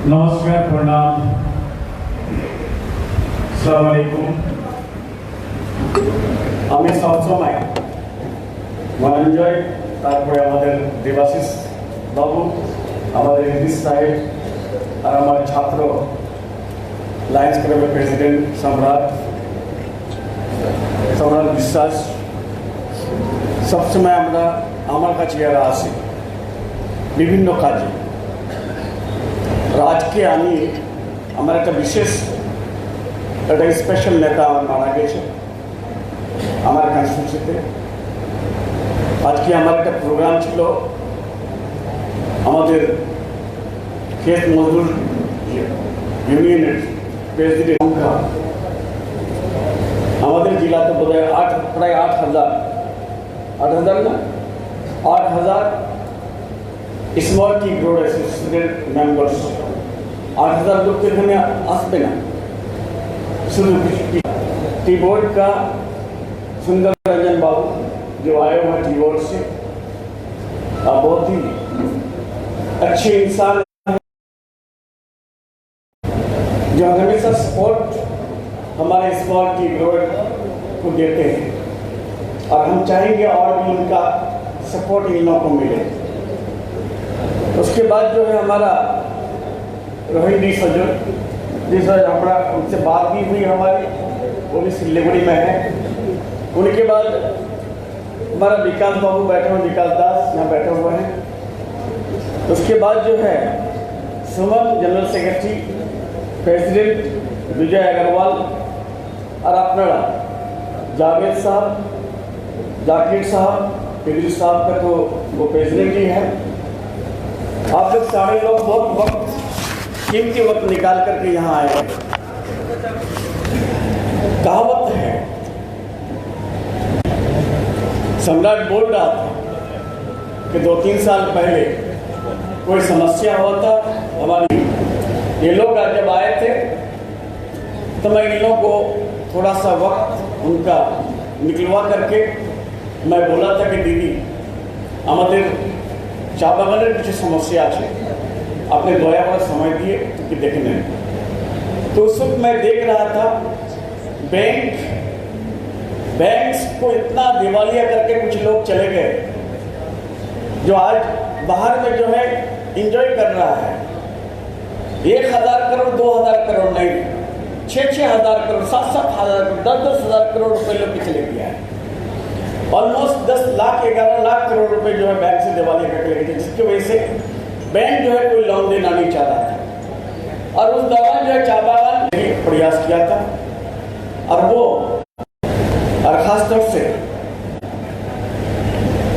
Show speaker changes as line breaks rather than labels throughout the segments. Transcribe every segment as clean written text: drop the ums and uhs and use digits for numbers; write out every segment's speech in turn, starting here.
নমস্কার, প্রণাম, আসসালামু আলাইকুম। আমি সবসময় মনোঞ্জয়, তারপরে আমাদের দেবাশিস বাবু, আমাদের ইদ্রিস সাহেব, আর আমার ছাত্র লায়ন্স ক্লাবের প্রেসিডেন্ট সম্রাট বিশ্বাস, সবসময় আমরা আমার কাছে এরা আসি বিভিন্ন কাজে। আজকে আমি আমার একটা বিশেষ একটা স্পেশাল নেতা আমার মারা গেছে আমার কনস্টিটিউন্সিতে। আজকে আমার একটা প্রোগ্রাম ছিল আমাদের ক্ষেত মজদুর ইউনিয়নের প্রেসিডেন্ট। আমাদের জেলাতে বোধ হয় প্রায় 8,000 না 8,000 small T growed association members. 8,000 लोग तो एखे आसबे ना। शुरू टी बोर्ड का सुंदर रंजन बाबू जो आए हुए टी बोर्ड से, बहुत ही अच्छे इंसान जो हमेशा सपोर्ट हमारे स्मॉल टी ग्रोड को देते हैं, और हम चाहेंगे और भी उनका सपोर्ट इन लोगों को मिले। उसके बाद जो है हमारा रोहित डी सजन हमारा उनसे बात भी हुई हमारी, वो भी सिल्लीगुड़ी में है। उनके बाद हमारा विकास बाबू बैठे हुए, विकास दास यहाँ बैठे हुए हैं। उसके बाद जो है सुमन जनरल सेक्रेटरी, प्रेसिडेंट विजय अग्रवाल, और अपना जावेद साहब, जाकिर साहब, इद्रिस साहब का तो वो प्रेसिडेंट ही है। आप लोग सारे लोग बहुत वक्त कीमती वक्त निकाल करके यहाँ आए हैं। कहावत है, सम्राट बोल रहा था कि 2-3 साल पहले कोई समस्या हुआ था हमारी। ये लोग जब आए थे तो मैं इन लोगों को थोड़ा सा वक्त उनका निकलवा करके मैं बोला था कि दीदी हमारे চা বাগানের কিছু সমস্যা আছে, आपने दया कर समय दिए कि देखने। तो उस वक्त मैं देख रहा था बैंक्स को इतना दिवालिया करके कुछ लोग चले गए, जो आज बाहर में जो है एंजॉय कर रहा है। 1,000 करोड़ 2,000 करोड़ नहीं, 6,000 करोड़ 7,000 करोड़ 10,000 करोड़ रुपए लोग चले गया है। ऑलमोस्ट 10 लाख 11 लाख करोड़ रुपए जो है बैंक से दिवालिया करके लगे थे, जिसकी वजह से बैंक जो है कोई लोन देना नहीं चाह रहा था। और उस दौरान जो है चाय बागान ने प्रयास किया था, और खास तौर से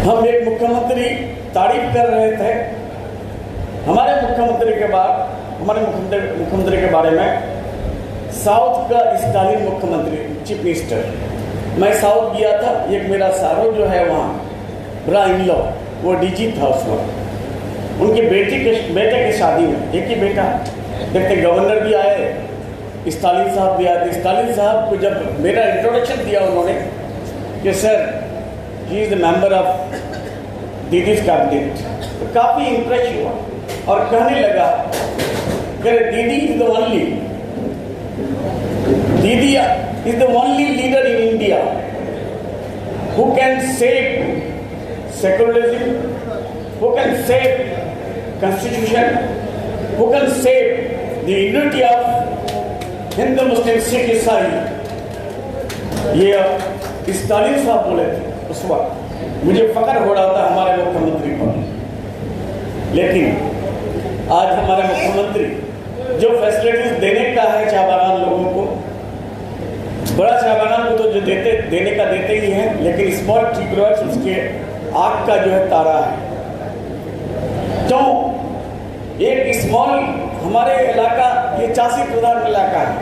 हम एक मुख्यमंत्री तारीफ कर रहे थे। हमारे मुख्यमंत्री के बारे में साउथ का स्टालिन मुख्यमंत्री, चीफ मिनिस्टर। मैं साउथ गया था, एक मेरा सारो जो है वहाँ बड़ा इन लॉ, वो डीजी था उस वक्त। उनके बेटे की शादी में, एक ही बेटा, देखते गवर्नर भी आए, स्टालिन साहब भी आए। स्टालिन साहब को जब मेरा इंट्रोडक्शन दिया उन्होंने कि sir he is the member of didis cabinet, तो काफ़ी इम्प्रेस हुआ और कहने लगा कि दीदी is the only leader in India who can save secularism, who can save constitution, who can save the unity of Hindu, Muslim, Sikh, Isai। ये Stalin साहब बोले थे उस वक्त। मुझे फख्र हो रहा था हमारे मुख्यमंत्री पर। लेकिन आज हमारे मुख्यमंत्री जो फैसिलिटीज देने का है चाय बागान लोगों को, बड़ा चाय बागान को तो जो देने का देते ही हैं, लेकिन स्मॉल टी ग्रोअर्स उसके आग का जो है तारा है। तो एक स्मॉल हमारे इलाका ये चासी प्रधान इलाका है।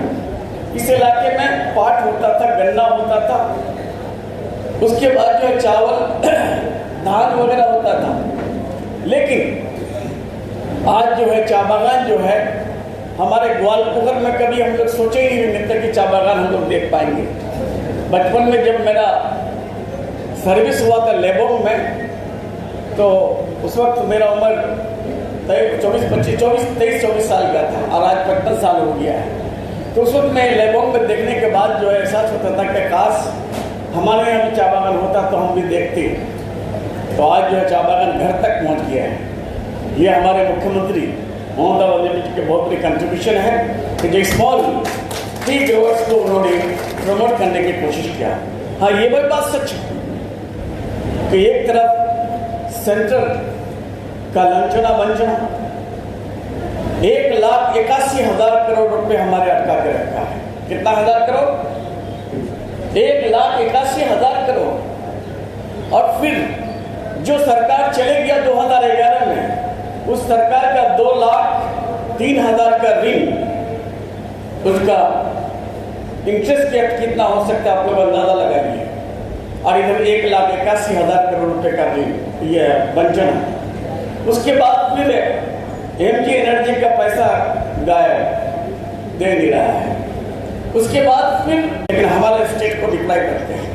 इस इलाके में पाट होता था, गन्ना होता था, उसके बाद जो है चावल धान वगैरह होता था। लेकिन आज जो है चाय बागान जो है हमारे ग्वालपोखर में कभी हम लोग सोचे ही नहीं थे कि चाय बागान हम लोग देख पाएंगे। बचपन में जब मेरा सर्विस हुआ था लेबोंग में, तो उस वक्त मेरा उम्र 23-24 साल का था और आज 55 साल हो गया है। तो उस वक्त मैं लेबोंग में देखने के बाद जो है एहसास होता था कि काश हमारे यहाँ भी चाय बागान होता तो हम भी देखते। तो आज जो है चाय बागान घर तक पहुँच गया है। ये हमारे मुख्यमंत्री ममता बनर्जी जी के बहुत बड़ी कंट्रीब्यूशन है कि जो स्मॉल टी ग्रोवर्स को उन्होंने प्रमोट करने की कोशिश किया। हाँ, ये भी बात सच है कि एक तरफ सेंटर का लांछना बंचना 1,81,000 करोड़ रुपए हमारे अटका के रखा है। कितना हजार करोड़? 1,81,000 करोड़। और फिर जो सरकार चले गया 2011 में, उस सरकार का 2,03,000 का ऋण, उसका इंटरेस्ट रेट कितना हो सकता है आप लोग अंदाजा लगाइए। और इधर 1,81,000 करोड़ रुपए का ऋण, ये वंचना। उसके बाद फिर एमजी एनर्जी का पैसा गायब, दे नहीं रहा है। उसके बाद फिर लेकिन हमारे स्टेट को डिप्लाई करते हैं।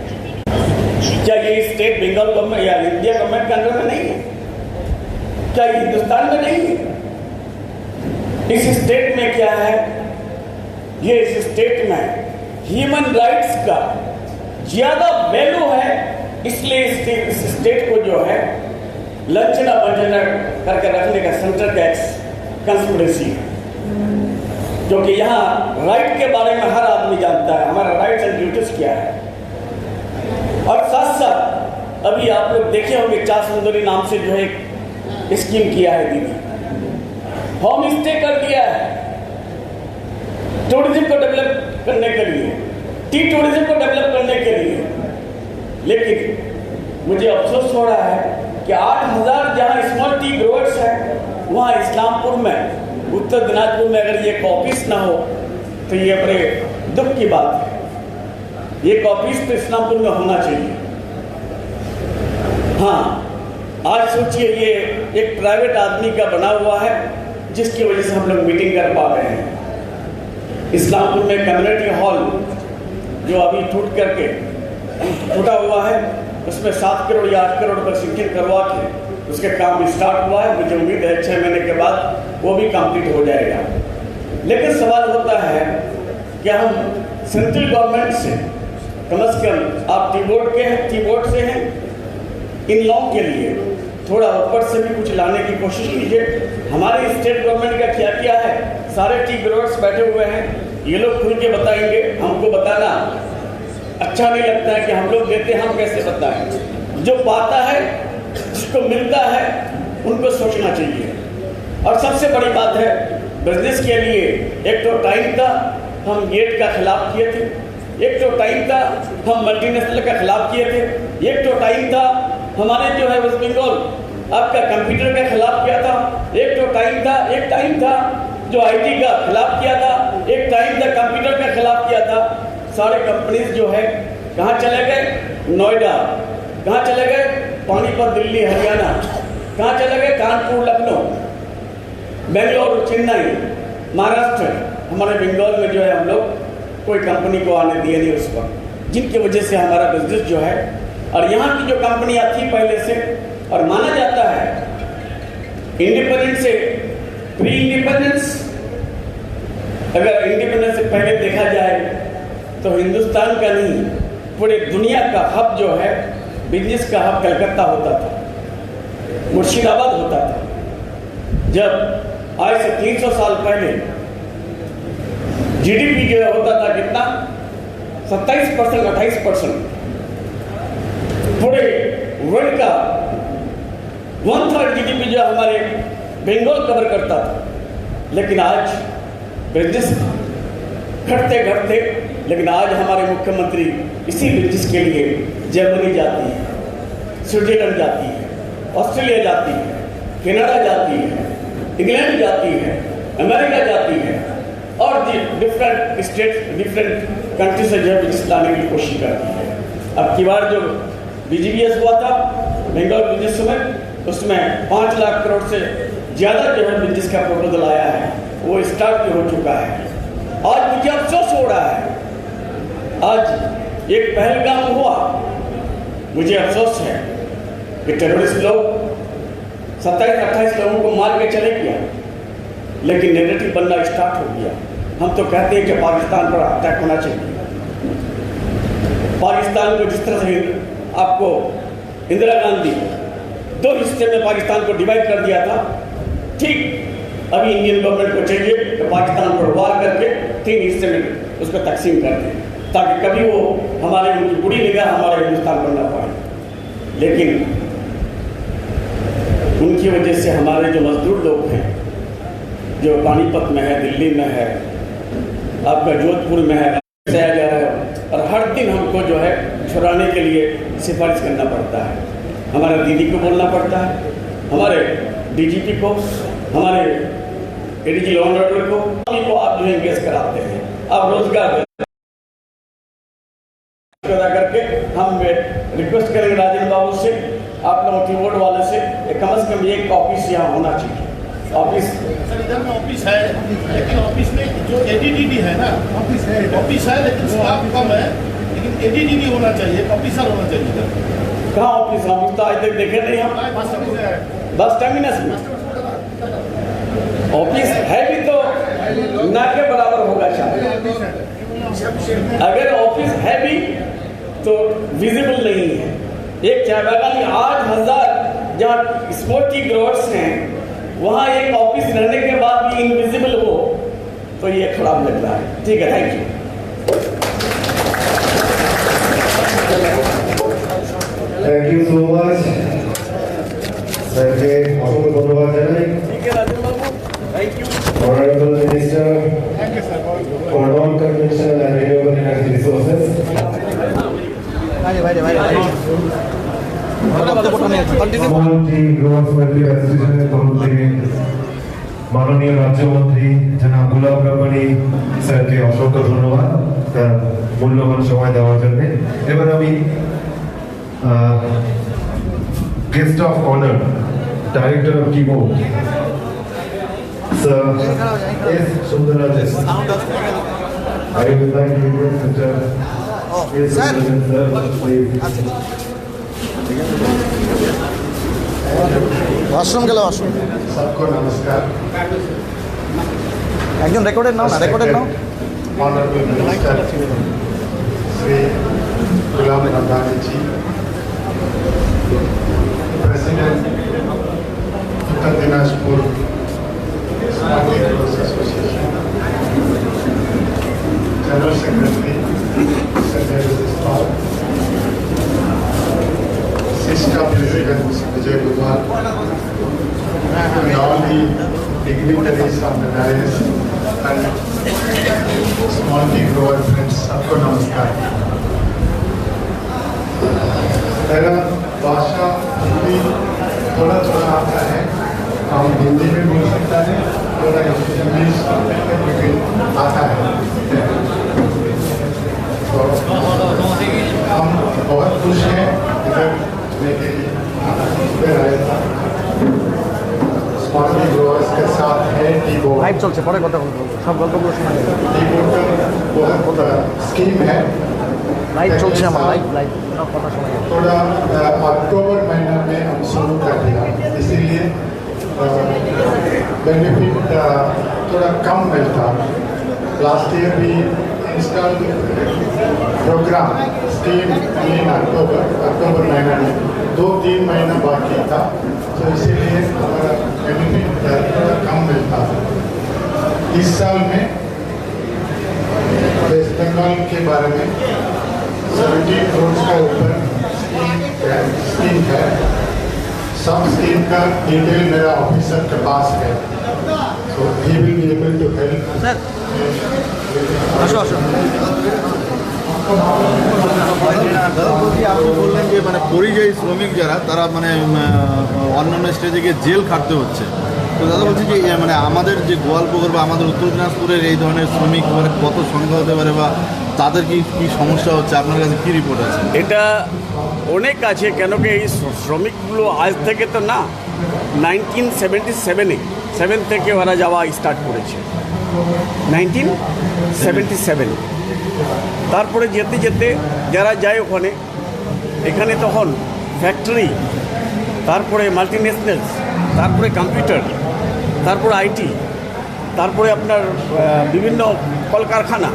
क्या ये स्टेट बंगाल गवर्नमेंट या इंडिया गवर्नमेंट के अंडर में नहीं है? क्या हिंदुस्तान में नहीं है? इस स्टेट में क्या है? ये इस स्टेट में ह्यूमन राइट्स का ज्यादा वैल्यू है, इसलिए इस स्टेट को जो है लंचना बंचना करके रखने का सेंटर का कंस्पिरेसी है। क्योंकि यहाँ राइट के बारे में हर आदमी जानता है, हमारा राइट्स एंड ड्यूटीज क्या है। और साथ साथ अभी आप लोग देखे होंगे चार सुंदरी नाम से जो है एक स्कीम किया है दीदी, होम स्टे कर दिया है टूरिज्म को डेवलप करने के लिए, टी टूरिज्म को डेवलप करने के लिए। लेकिन मुझे अफसोस हो रहा है कि 8,000 जहाँ स्मॉल टी ग्रोवर्स है, वहाँ इस्लामपुर में, उत्तर दिनाजपुर में अगर ये ऑफिस ना हो तो ये बड़े दुख की बात है। ये ऑफिस तो इस्लामपुर में होना चाहिए। हाँ, आज सोचिए ये एक प्राइवेट आदमी का बना हुआ है जिसकी वजह से हम लोग मीटिंग कर पा रहे हैं। इस्लामपुर में कम्युनिटी हॉल जो अभी टूटा हुआ है, उसमें 7 करोड़ या 8 करोड़ का सिंकिंग करवा के उसके काम स्टार्ट हुआ है। मुझे उम्मीद है 6 महीने के बाद वो भी कंप्लीट हो जाएगा। लेकिन सवाल होता है कि हम सेंट्रल गवर्नमेंट से कम आप टी बोर्ड से हैं, इन लोगों के लिए थोड़ा ऊपर से भी कुछ लाने की कोशिश कीजिए। हमारे स्टेट गवर्नमेंट का क्या क्या है, सारे टी ग्रोवर्स बैठे हुए हैं, ये लोग खुल के बताएंगे। हमको बताना अच्छा नहीं लगता है कि हम लोग देते हैं, हम कैसे बताएं। जो पाता है, जिसको मिलता है, उनको सोचना चाहिए। और सबसे बड़ी बात है बिजनेस के लिए, एक तो टाइम था हम गेट का खिलाफ किए थे, एक तो टाइम था हम मल्टीनेशनल का खिलाफ किए थे, एक तो टाइम था हमारे जो है वेस्ट बंगाल आपका कंप्यूटर के खिलाफ किया था, एक टाइम था जो आईटी का खिलाफ किया था, एक टाइम था कंप्यूटर का खिलाफ किया था। सारे कंपनीज जो है कहाँ चले गए? नोएडा। कहाँ चले गए? पानीपत, दिल्ली, हरियाणा। कहाँ चले गए? कानपुर, लखनऊ, बेंगलोर, चेन्नई, महाराष्ट्र। हमारे बंगाल में जो है हम लोग कोई कंपनी को आने दिए नहीं उस वक्त, जिनकी वजह से हमारा बिजनेस जो है, और यहाँ की जो कंपनियाँ थी पहले से, और माना जाता है इंडिपेंडेंस से प्री इंडिपेंडेंस, अगर इंडिपेंडेंस से पहले देखा जाए तो हिंदुस्तान का नहीं पूरे दुनिया का हब जो है, बिजनेस का हब कलकत्ता होता था, मुर्शिदाबाद होता था। जब आज से 300 साल पहले जीडीपी जो होता था कितना? 27%, 28%। पूरे वर्ल्ड का 1/3 जीडीपी जो हमारे बंगाल कवर करता था। लेकिन आज बिजनेस घटते घटते, लेकिन आज हमारे मुख्यमंत्री इसी बिजनेस के लिए जर्मनी जाती है, स्विट्जरलैंड जाती है, ऑस्ट्रेलिया जाती है, कनाडा जाती है, इंग्लैंड जाती है, अमेरिका जाती है, और डिफरेंट स्टेट, डिफरेंट कंट्री से जो है बिजनेस लाने की कोशिश करती है। अब की बार जो BGBS हुआ था बंगाल बिजनेस में, उसमें 5 लाख करोड़ से ज़्यादा जो है बिजनेस का प्रपोजल आया है, वो स्टार्ट भी हो चुका है। आज मुझे अफसोस हो रहा है, आज एक पहलगाम हुआ, मुझे अफसोस है कि टेररिस्ट लोग 27-28 लोगों को मार के चले गया, लेकिन नेगेटिव बनना स्टार्ट हो गया। हम तो कहते हैं कि पाकिस्तान पर अटैक होना चाहिए। पाकिस्तान को जिस तरह से आपको इंदिरा गांधी 2 हिस्से में पाकिस्तान को डिवाइड कर दिया था, ठीक अभी इंडियन गवर्नमेंट को चाहिए कि पाकिस्तान पर वार करके 3 हिस्से में उसको तकसीम कर दें, ताकि कभी वो हमारे उनकी बुरी निगाह हमारे हिंदुस्तान पर न पाए। लेकिन उनकी वजह से हमारे जो मजदूर लोग हैं, जो पानीपत में है, दिल्ली में है, आपका जोधपुर में है, जा रहा है, और हर दिन हमको जो है छुड़ाने के लिए सिफारिश करना पड़ता है। हमारे दीदी को बोलना पड़ता है, हमारे डीजीपी को, हमारे एडीजी लॉ एंड ऑर्डर को आप जो है इंगेज कराते हैं। आप रोजगार अदा करके हम रिक्वेस्ट करेंगे राजेंद्र बाबू से, आप लोगों की बोर्ड वाले से, कम से कम एक ऑफिस यहाँ होना चाहिए। ऑफिस
सर इधर में ऑफिस है, लेकिन ऑफिस में जो एडीडीडी है ना, ऑफिस है लेकिन स्टाफ कम है, लेकिन एडीडीडी होना चाहिए, ऑफिसर होना चाहिए इधर।
कहाँ ऑफिस? हम तो आज तक देखे नहीं। हम बस टर्मिनस में ऑफिस है भी तो ना के बराबर होगा शायद। अगर ऑफिस है भी तो विजिबल नहीं है। एक चाय बागान में 8,000 जहाँ स्मोकी ग्रोवर्स हैं, वहाँ एक ऑफिस रहने के बाद भी इनविजिबल हो तो ये खराब लग रहा है। ठीक है, thank you.
Thank you so much sir के आपको धन्यवाद জানাই।
ठीक है Rajendra Babu, thank you.
Honourable minister for non conventional and renewable energy resources. মন্ত্রী গ্রোয়ার্স ওয়েলফেয়ার অ্যাসোসিয়েশনের তরফ থেকে মাননীয় রাজ্যমন্ত্রী জনাব গুলাব রাব্বানি স্যারকে অসংখ্য ধন্যবাদ তার মূল্যবান সময় দেওয়ার জন্য। এবার আমি guest of honour director of কিমো sir S Sundararajan, I would like to request Mr. S. Sundararajan sir, please.
Washroom के लिए वॉशरूम।
सबको नमस्कार।
एकदम रिकॉर्डेड नाउ ना, recorded now.
Honourable minister Shri Ghulam Rabbani ji, president Uttar Dinajpur small business association, general secretary Sister President Vijay Gujral, and all the dignitaries of the dais and small tea grower friends, सबको नमस्कार। मेरा भाषा हिंदी थोड़ा थोड़ा आता है, हम हिंदी में बोल सकता है, थोड़ा इंग्लिश आता है। तो हम बहुत खुश हैं इधर के साथ है टी-बोर्ड।
लाइव चलছে পরে কথা বলবো, সব গল্পগুলো শোনা যাবে।
टी-बोर्ड बहुत स्कीम है,
लाइव चलছে আমার, लाइव সব কথা শোনা যাবে।
थोड़ा अक्टूबर महीना में हम शुरू कर दिया, इसीलिए बेनिफिट थोड़ा कम मिलता। लास्ट ईयर भी इंस्टॉल प्रोग्राम स्कीम इन अक्टूबर महीना में 2-3 महीना बाकी था, तो इसीलिए हमारा बेनिफिट थोड़ा कम मिलता है। इस साल में वेस्ट बंगाल के बारे में 70 करोड़ का ऊपर स्कीम है। सब स्कीम का डिटेल मेरा ऑफिसर के पास है, तो he will be able to help.
আসো আসো।
দাদা বলছি, আপনি বললেন যে মানে পরিযায়ী শ্রমিক যারা তারা মানে অন্যান্য স্টেজে গিয়ে জেল খাটতে হচ্ছে, তো দাদা বলছি যে মানে আমাদের যে গোয়ালপুকুর বা আমাদের উত্তর দিনাজপুরের এই ধরনের শ্রমিক মানে কত সংখ্যা হতে পারে বা তাদের কি কি সমস্যা হচ্ছে, আপনার কাছে কী রিপোর্ট আছে?
এটা অনেক আছে, কেন কি এই শ্রমিকগুলো আজ থেকে তো না, 1977 থেকে ওরা যাওয়া স্টার্ট করেছে, 1977। তারপরে যেতে যেতে যারা যায় ওখানে, এখানে তখন ফ্যাক্টরি, তারপরে মাল্টিনেশনালস, তারপরে কম্পিউটার, তারপরে আইটি, তারপরে আপনার বিভিন্ন কলকারখানা।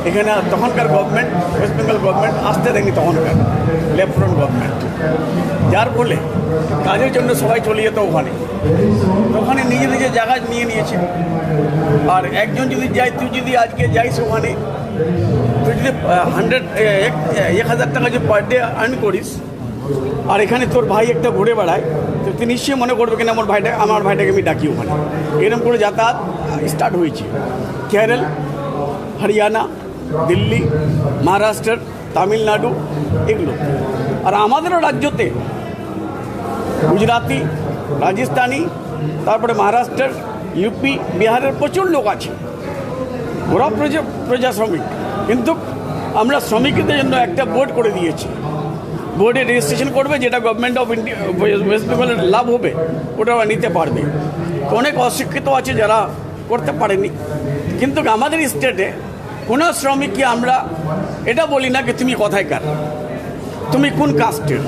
এখানে তখনকার গভর্নমেন্ট, ওয়েস্ট বেঙ্গল গভর্নমেন্ট আসতে দেয়নি, তখনকার লেফট গভর্নমেন্ট, যার ফলে কাজের জন্য সবাই চলে যেত ওখানে। ওখানে নিজে নিজে জায়গা নিয়ে নিয়েছে। আর একজন যদি যায়, তুই যদি আজকে যাইস ওখানে, তুই যদি 1,000 টাকা যদি পার ডে আর্ন করিস, আর এখানে তোর ভাই একটা ঘুরে বেড়ায়, তো তুই নিশ্চয়ই মনে করবে কিনা আমার ভাইটাকে আমি ডাকি ওখানে। এরকম করে যাতায়াত স্টার্ট হয়েছে কেরল, হরিয়ানা, দিল্লি, মহারাষ্ট্র, তামিলনাড়ু, এগুলো। আর আমাদেরও রাজ্যতে গুজরাটি, রাজস্থানী, তারপরে মহারাষ্ট্রের, ইউপি, বিহারের প্রচুর লোক আছে। ওরা প্রজা শ্রমিক, কিন্তু আমরা শ্রমিকদের জন্য একটা বোর্ড করে দিয়েছি। বোর্ডে রেজিস্ট্রেশন করবে, যেটা গভর্নমেন্ট অফ ইন্ডিয়া ওয়েস্ট বেঙ্গলের লাভ হবে ওটা ওরা নিতে পারবে। অনেক অশিক্ষিত আছে যারা করতে পারেনি। কিন্তু আমাদের স্টেটে কোনো শ্রমিককে আমরা এটা বলি না কি তুমি কোথায়কার, তুমি কোন কাস্টের,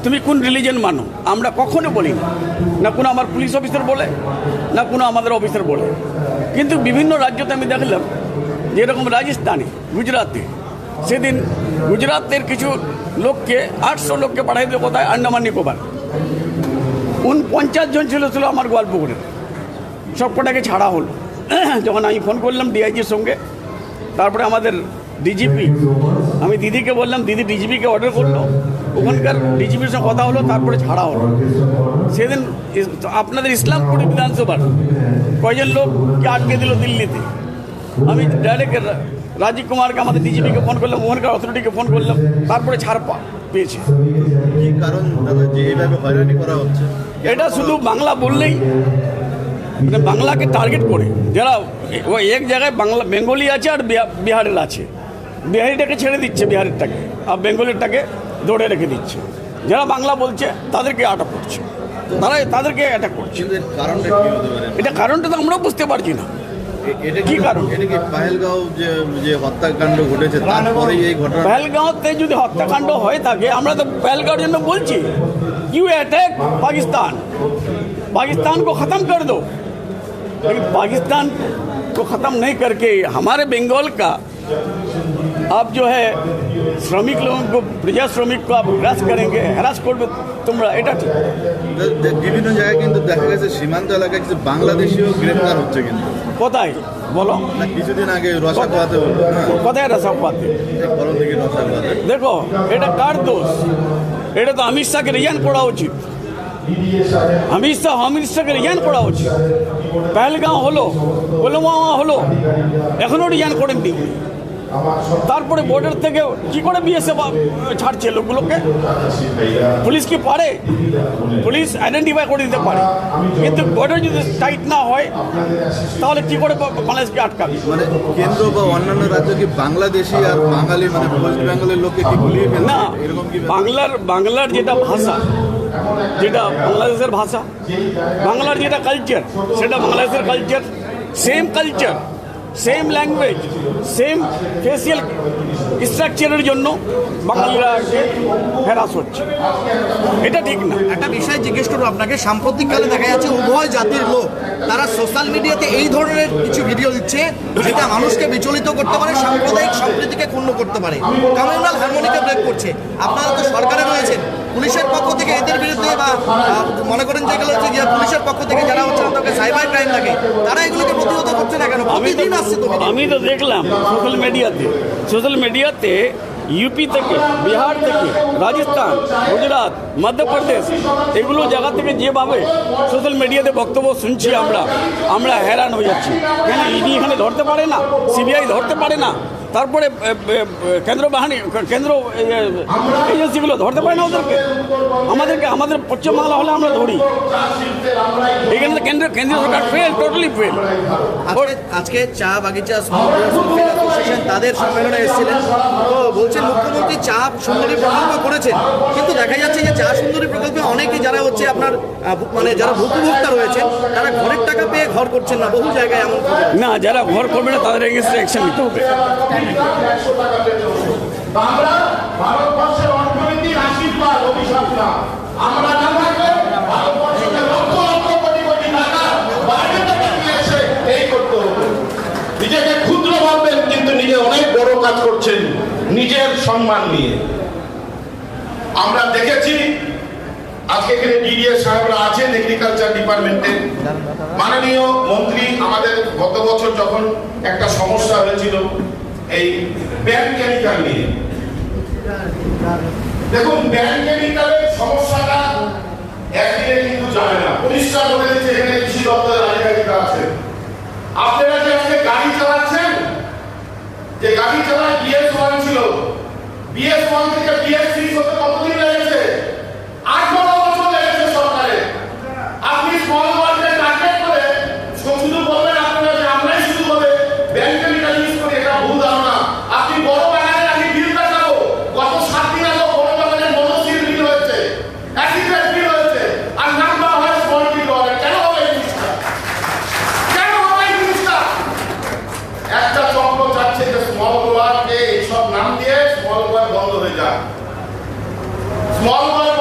তুমি কোন রিলিজন মানো, আমরা কখনো বলি না। না কোনো আমার পুলিশ অফিসার বলে, না কোনো আমাদের অফিসার বলে। কিন্তু বিভিন্ন রাজ্যতে আমি দেখলাম, যেরকম রাজস্থানে, গুজরাটে, সেদিন গুজরাতের কিছু লোককে 800 লোককে পাঠাই দিল কোথায়, আন্দামান নিকোবর। 49 জন ছিল আমার গোয়ালপুকুরের, সবকটাকে ছাড়া হলো। যখন আমি ফোন করলাম ডিআইজির সঙ্গে, তারপরে আমাদের ডিজিপি, আমি দিদিকে বললাম, দিদি ডিজিপিকে অর্ডার করলো, ওখানকার ডিজিপির সঙ্গে কথা হলো, তারপরে ছাড়া হলো। সেদিন আপনাদের ইসলামপুর বিধানসভার কয়জন লোককে আটকে দিল দিল্লিতে। আমি ডাইরেক্ট রাজীব কুমারকে, আমাদের ডিজিপিকে ফোন করলাম, ওখানকার অথরিটিকে ফোন করলাম, তারপরে ছাড় পেয়েছে।
কি কারণ দাদা যে এইভাবে হয়রানি করা হচ্ছে?
এটা শুধু বাংলা বললেই, মানে বাংলাকে টার্গেট করে, যারা ওই এক জায়গায় বাংলা বেঙ্গলি আছে আর বিহারের আছে, বিহারিটাকে ছেড়ে দিচ্ছে, বিহারেরটাকে, আর বেঙ্গলিরটাকে ধরে রেখে দিচ্ছে। যারা বাংলা বলছে তাদেরকে আটক করছে, তাদেরকে অ্যাটাক করছে।
কারণটা কি হতে পারে?
এটা কারণটা তো আমরাও বুঝতে পারছি না
এটা
কি কারণ।
এটা কি পহেলগাঁও যে হত্যাকাণ্ড ঘটেছে তারপরেই এই ঘটনা?
পহেলগাঁওতে যদি হত্যাকাণ্ড হয়ে থাকে, আমরা তো पहलगाঁওর জন্য বলছি, यू अटैक पाकिस्तान को ख़त्म कर दो। लेकिन पाकिस्तान को ख़त्म नहीं करके हमारे बंगाल का आप जो है श्रमिक लोगों को, प्रजा श्रमिक को आप हरास करेंगे, हरास করবে তোমরা, এটা ঠিক।
বিভিন্ন জায়গায় কিন্তু দেখা গেছে সীমান্ত এলাকায় কিছু বাংলাদেশিও গ্রেফতার হচ্ছে, কিন্তু
কোথায় বলো
না? কিছুদিন আগে রসাকোয়াতে হলো।
কোথায় রসাকোয়াতে?
বলো দেখি রসাকোয়াতে।
দেখো, এটা কার দোষ? এটা তো অমিত শাহকে রিজাইন করা উচিত। অমিত শাহকে রিজাইন করা উচিত। পহেলগাঁও হলো, পুলওয়ামা হলো, এখনও রিজাইন করেননি। তারপরে বর্ডার থেকে কি করে বিএসএফ ছাড়ছে লোকগুলোকে? পুলিশ কি পারে? পুলিশ আইডেন্টিফাই করে দিতে পারে, কিন্তু বর্ডার যদি টাইট না হয় তাহলে কি করে বাংলাদেশকে আটকাবে?
মানে কেন্দ্র বা অন্যান্য রাজ্য কি বাংলাদেশি আর বাঙালি, মানে ওয়েস্ট বেঙ্গলের লোককে কি গুলিয়ে ফেলছে?
না,
এরকম কি?
বাংলার যেটা ভাষা, যেটা বাংলাদেশের ভাষা, বাংলার যেটা কালচার, সেটা বাংলাদেশের culture, same culture, same language, same facial স্ট্রাকচারের জন্য বাঙালিরা হ্যারাস হচ্ছে, এটা ঠিক না।
একটা বিষয় জিজ্ঞেস করবো আপনাকে, সাম্প্রতিককালে দেখা যাচ্ছে উভয় জাতির লোক তারা সোশ্যাল মিডিয়াতে এই ধরনের কিছু ভিডিও দিচ্ছে যেটা মানুষকে বিচলিত করতে পারে, সাম্প্রদায়িক সম্প্রীতিকে ক্ষুণ্ণ করতে পারে, কমিউনাল হারমোনিকে ব্রেক করছে। আপনারা তো সরকারে রয়েছেন, পুলিশের পক্ষ থেকে এদের বিরুদ্ধে বা মনে করেন যেগুলো হচ্ছে যে পুলিশের পক্ষ থেকে যারা হচ্ছে তাদেরকে সাইবার ক্রাইম লাগে, তারা এগুলোকে প্রতিহত করছে না কেন? প্রতিদিন আসছে তো।
আমি তো দেখলাম সোশ্যাল মিডিয়াতে ইউপি থেকে, বিহার থেকে, রাজস্থান, গুজরাট, মধ্যপ্রদেশ, এগুলো জায়গা থেকে যেভাবে সোশ্যাল মিডিয়াতে বক্তব্য শুনছি আমরা হ্যারান হয়ে যাচ্ছি। কেন ইডি এখানে ধরতে পারে না, সিবিআই ধরতে পারে না, তারপরে কেন্দ্র এজেন্সিগুলো ধরতে পারে না ওদেরকে। আমাদের পশ্চিমবাংলা হলে আমরা ধরি, এখানে তো কেন্দ্রীয় সরকার ফেল, টোটালি ফেল।
আজকে চা বাগিচা অ্যাসোসিয়েশন তাদের সম্মেলনে এসেছিলেন, তো বলছেন মুখ্যমন্ত্রী চা সুন্দরী প্রকল্প করেছেন, কিন্তু দেখা যাচ্ছে যে চা সুন্দরী প্রকল্পে অনেকেই যারা হচ্ছে আপনার মানে যারা ভূমিভোক্তা রয়েছেন তারা ঘরের টাকা পেয়ে ঘর করছেন না, বহু জায়গায় এমন
না। যারা ঘর করবে না তাদের এগেইনস্টে অ্যাকশন নিতে হবে।
বাংলা ভারতবর্ষের অর্থনীতির আশীর্বাদ, অভিশাপ না। আমরা না থাকলে ভারতবর্ষকে লক্ষ লক্ষ করছেন নিজের সম্মান নিয়ে। আমরা দেখেছি আজকে এখানে ডিডিএ সাহেবরা আছেন এগ্রিকালচার ডিপার্টমেন্টের। মাননীয় মন্ত্রী আমাদের গত বছর যখন একটা সমস্যা হয়েছিল এই ব্যান কেমিক্যাল নিয়ে, দেখুন ব্যান কেমিক্যালের সমস্যাটা একদিনে কিন্তু যাবে না। পরিষ্কার করে দিচ্ছে এখানে কৃষি দপ্তরের আধিকারিকরা আছেন। আপনারা যে আজকে গাড়ি চালাচ্ছেন, যে গাড়ি চালায় BS1 ছিল, BS1 থেকে BS3 হতে কতদিন লেগেছে? 8-9 বছর লেগেছে সরকারের। আপনি স্মল ওয়ার্ল্ডে টার্গেট করে শুধু বলবেন আপনারা যে আমরাই শুধু বলে ব্যান কেমিক্যাল ইউজ করি, এটা ভুল ধারণা। আপনি বড় বাগানের আমি বিল দেখাবো, গত 7 দিন আগে বড় বাগানের মনোসিল বিল হয়েছে, অ্যাসিড বিল হয়েছে, আর নাম দেওয়া হয় স্মল বিল ওয়াটার। কেন হবে এই জিনিসটা? কেন হবে এই জিনিসটা? একটা চক্র যাচ্ছে যে স্মল ওয়ার্ল্ডকে এইসব নাম দিয়ে স্মল ওয়ার্ল্ড বন্ধ হয়ে যায়। Small world